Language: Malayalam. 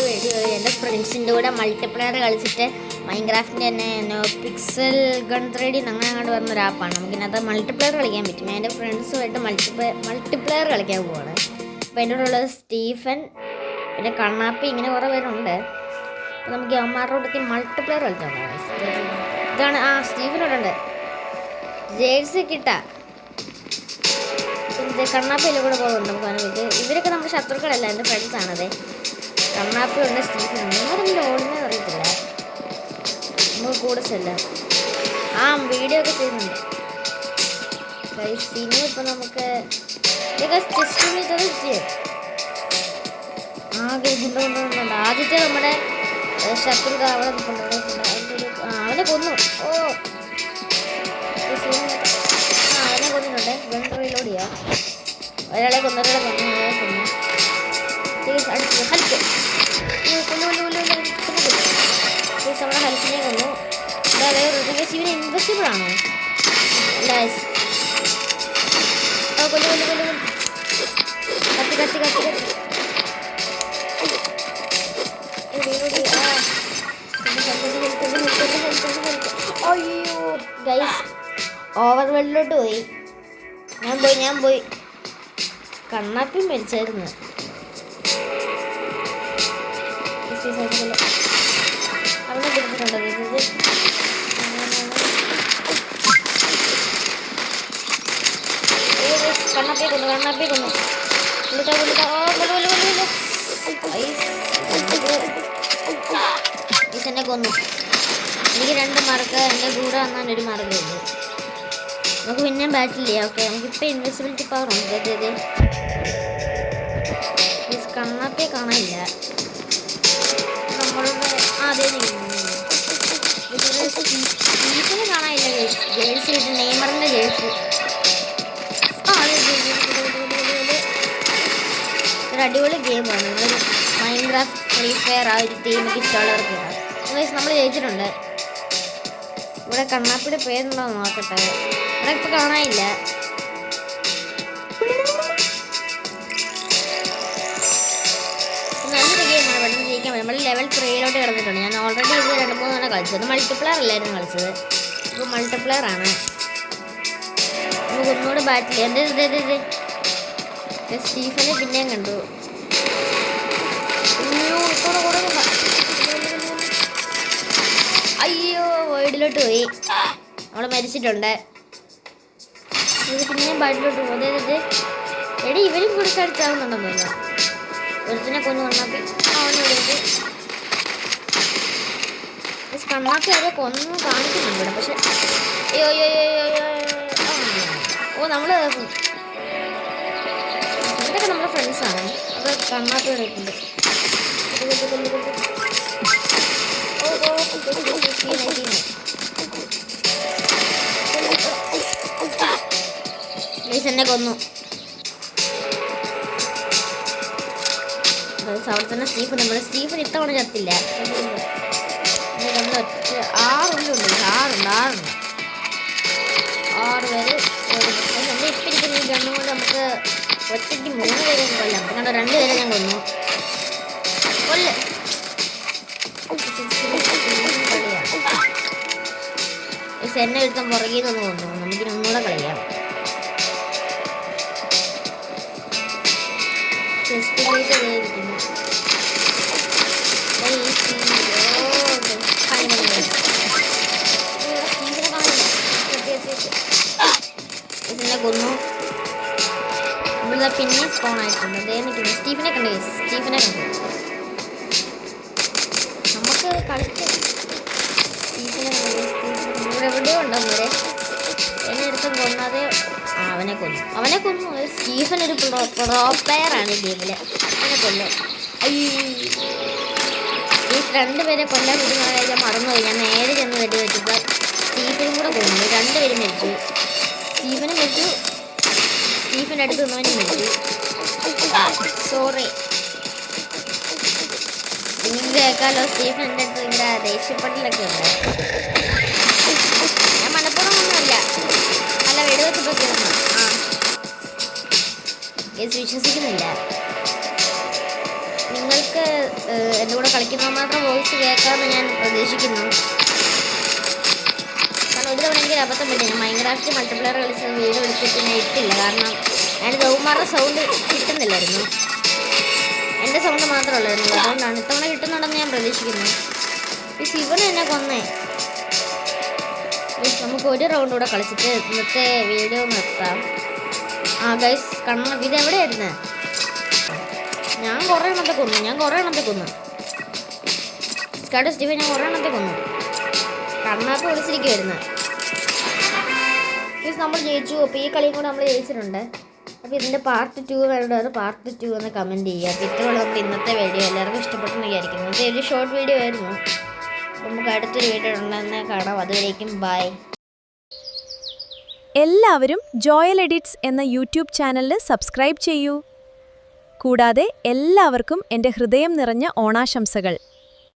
വീഡിയോ. എൻ്റെ ഫ്രണ്ട്സിൻ്റെ കൂടെ മൾട്ടിപ്ലെയർ കളിച്ചിട്ട് മൈൻക്രാഫ്റ്റിൻ്റെ തന്നെ പിക്സൽ ഗൺ 3D അങ്ങനെ അങ്ങോട്ട് പറഞ്ഞൊരു ആപ്പാണ്. നമുക്കിനകത്ത് മൾട്ടിപ്ലെയർ കളിക്കാൻ പറ്റും. എൻ്റെ ഫ്രണ്ട്സുമായിട്ട് മൾട്ടിപ്ലെയർ കളിക്കാൻ പോവാണ്. അപ്പോൾ എൻ്റെ കൂടെ ഉള്ളത് സ്റ്റീഫൻ, പിന്നെ കണ്ണാപ്പി, ഇങ്ങനെ കുറേ പേരുണ്ട്. അപ്പോൾ നമുക്ക് അമ്മമാരോടൊക്കെ മൾട്ടിപ്ലെയർ കളിച്ചാൽ ഇതാണ്. സ്റ്റീഫനോടുണ്ട് ജേഴ്സി കിട്ടാ. കണ്ണാപ്പിയിലെ കൂടെ പോകുന്നുണ്ട് നമുക്ക് അവനെ. ഇവരൊക്കെ നമ്മുടെ ശത്രുക്കളല്ല, എൻ്റെ ഫ്രണ്ട്സാണത്. കണ്ണാപ്പി ഉണ്ട്, സ്റ്റീഫൻ ഉണ്ട്. ഇവരെങ്കിലും ഓടുന്നതെന്ന് അറിയത്തില്ല. നമുക്ക് കൂടെ ചെല്ലാം. വീഡിയോ ഒക്കെ ചെയ്യുന്നുണ്ട്. സിനിമ ഇപ്പം നമുക്ക് ആകെ ഗുണ്ടുകൊണ്ടുണ്ട്. ആദ്യത്തെ നമ്മുടെ ശത്രു അവിടെ അവനെ കൊന്നു. അവനെ കൊന്നിട്ടുണ്ട്. ഗൺ റീലോഡ് ചെയ്യാം. ഒരാളെ കൊന്നു. നമ്മുടെ ഹെൽപ്പിനെ കൊന്നു. ഇവന് ഇൻവെസിബിൾ ആണോ? കത്തി അയ്യോ ഗൈസ്, ഓവർ വെള്ളിലോട്ട് പോയി. ഞാൻ പോയി. കണ്ണാപ്പി മരിച്ചായിരുന്നു. അവിടെ കൊടുത്തിട്ടുണ്ടത്. കണ്ണാപ്പി കൊന്നു. എന്നെ കൊന്നു. എനിക്ക് 2 മാർക്ക്. എൻ്റെ കൂടെ വന്നാൽ ഒരു മാർക്കുണ്ട്. നമുക്ക് പിന്നെ ബാറ്റിൽ ചെയ്യാം. ഓക്കെ, നമുക്കിപ്പോൾ ഇൻവിസിബിലിറ്റി പവർ ഉണ്ട്. കണ്ണാപ്പിയെ കാണാനില്ല. നമ്മളുടെ സ്റ്റീഫിനെ കാണാനില്ല. ജേഴ്സി കിട്ടും, നെയ്മറിൻ്റെ ജേഴ്സി. ഒരു അടിപൊളി ഗെയിമാണ്. നമ്മളൊരു മൈൻക്രാഫ്റ്റ്, ഫ്രീ ഫയർ ആ ഒരു തീമൊക്കെ ഇഷ്ടമുള്ളവർക്ക് നമ്മൾ ജയിച്ചിട്ടുണ്ട്. ഇവിടെ കണ്ണാപ്പിയുടെ പേരുണ്ടോ നോക്കട്ടെ. ഇവിടെ ഇപ്പം കാണാനില്ല. നല്ലൊരു ഗെയിമാണ്. പെട്ടെന്ന് ജയിക്കാൻ പറ്റും. നമ്മൾ ലെവൽ 3 കിടന്നിട്ടുണ്ട്. ഞാൻ ഓൾറെഡി ഇത് 2-3 തവണ കളിച്ചത്. മൾട്ടിപ്ലെയർ അല്ലായിരുന്നു കളിച്ചത്. ഇപ്പോൾ മൾട്ടിപ്ലെയർ ആണ്. നമുക്ക് ഒന്നുകൂടെ ബാറ്റിൽ ചെയ്യാം. സ്റ്റീഫനെ പിന്നെയും കണ്ടു. അയ്യോ, വൈഡിലോട്ട് പോയി. നമ്മൾ മരിച്ചിട്ടുണ്ട്. ഇത് പിന്നെയും ബാറ്റിലോട്ട് പോകുന്നത്. എടി ഇവരും കുടിച്ചടിച്ചാവുന്നുണ്ടെന്നല്ല. ഒരുത്തിനെ കൊന്നു. കണ്ണാപ്പി അവരെ കൊന്നു കാണിക്കുന്നുണ്ട് ഇവിടെ. പക്ഷെ നമ്മൾ ഇതൊക്കെ നമ്മുടെ ഫ്രണ്ട്സാണ്. അപ്പോൾ കണ്ണാപ്പി കളിക്കുന്നുണ്ട്. എന്നെ കൊന്നു. അവിടെ തന്നെ സ്റ്റീഫൻ ഇത്തവണ ചത്തില്ല. നമ്മൾ 6 പേര്. എൻ്റെ ഇപ്പം ഇരിക്കുന്ന ഈ ഗണ്ണും കൊണ്ട് നമുക്ക് ഒറ്റയ്ക്ക് 3 പേരെ കൊല്ലാം. കണ്ടോ, 2 പേരെ ഞാൻ കൊന്നു. എന്നെ എടുത്താൽ പുറകിൽ നിന്ന് കൊന്നു. നമുക്കിനി ഒന്നുകൂടെ കളിക്കാം. കൊന്നു. നമ്മളിതാ പിന്നെ സ്പോൺ ആയിട്ടുണ്ട്. സ്റ്റീഫനെ കണ്ടു. നമുക്ക് കളിക്കാം. ഇവിടെ എവിടെയോ ഉണ്ടോ വരെ. എന്നെ എടുത്ത് കൊന്നാതെ അവനെ കൊന്നു. സ്റ്റീഫൻ ഒരു പ്രോ പ്ലെയറാണ് ഈ ഗെയിമിൽ. അവനെ കൊന്നു. ഈ 2 പേരെ കൊല്ലാൻ പറ്റുന്ന ഞാൻ മറന്നുപോയി. ഞാൻ നേരെ ചെന്ന് വെടി വെച്ചപ്പോൾ സ്റ്റീഫനും കൂടെ കൊന്നു. 2 പേരും മരിച്ചു. സ്റ്റീഫനും മരിച്ചു. സ്റ്റീഫൻ അടുത്ത് നിന്നവനും മരിച്ചു. സോറി. നിങ്ങൾക്ക് കേൾക്കാമല്ലോ, സ്റ്റീഫൻ എൻ്റെ അടുത്ത് ഭയങ്കര ദേഷ്യപ്പെടലൊക്കെ ഉണ്ട്. ഞാൻ മനപ്പുറം ഒന്നുമല്ല, നല്ല വെടിവെച്ചപ്പോൾ തീർന്നു. വിശ്വസിക്കുന്നില്ല. നിങ്ങൾക്ക് നിങ്ങൾക്ക് എൻ്റെ കൂടെ കളിക്കുന്ന മാത്രം വോയിസ് കേൾക്കാമെന്ന് ഞാൻ പ്രതീക്ഷിക്കുന്നു. കാരണം ഒരു തവണ എനിക്ക് അബദ്ധം പറ്റി. ഞാൻ മൈൻക്രാഫ്റ്റ് മൾട്ടിപ്ലെയർ കളിച്ച വീഡിയോ എടുത്തിട്ട് ഞാൻ ഇട്ടില്ല. കാരണം അതിന് ഗൗമാരുടെ സൗണ്ട് കിട്ടുന്നില്ലായിരുന്നു, എൻ്റെ സൗണ്ട് മാത്രമല്ലായിരുന്നു. അതുകൊണ്ടാണ് ഇത്തവണ കിട്ടുന്നുണ്ടെന്ന് ഞാൻ പ്രതീക്ഷിക്കുന്നു. ഈ ശിവൻ എന്നെ കൊന്നേ. നമുക്ക് ഒരു റൗണ്ട് കൂടെ കളിച്ചിട്ട് ഇന്നത്തെ വീഡിയോ നിർത്താം. ഗൈസ് കണ്ണ ഇത് എവിടെയായിരുന്നു? ഞാൻ കുറേ എണ്ണത്തെ കൊന്നു. സ്കാഡ് സ്റ്റീവൻ ഞാൻ കുറേ എണ്ണത്തെ കൊന്നു. കണ്ണാപ്പ് വിളിച്ചിരിക്കുവായിരുന്നു. മീൻസ് നമ്മൾ ജയിച്ചു. അപ്പോൾ ഈ കളിയും കൂടെ നമ്മൾ ജയിച്ചിട്ടുണ്ട്. അപ്പോൾ ഇതിൻ്റെ പാർട്ട് 2 വേണ്ടവർ പാർട്ട് 2 എന്ന് കമൻറ്റ് ചെയ്യുക. അപ്പോൾ ഇത്രയുള്ള നമുക്ക് ഇന്നത്തെ വീഡിയോ എല്ലാവർക്കും ഇഷ്ടപ്പെട്ടെന്ന് വിചാരിക്കുന്നു. ഇതൊരു ഷോർട്ട് വീഡിയോ ആയിരുന്നു. നമുക്ക് അടുത്തൊരു വീഡിയോ ഉണ്ടെന്ന് കാണാം. അതുവരേക്കും ബൈ. എല്ലാവരും ജോയൽ എഡിറ്റ്സ് എന്ന യൂട്യൂബ് ചാനലിൽ സബ്സ്ക്രൈബ് ചെയ്യൂ. കൂടാതെ എല്ലാവർക്കും എൻ്റെ ഹൃദയം നിറഞ്ഞ ഓണാശംസകൾ.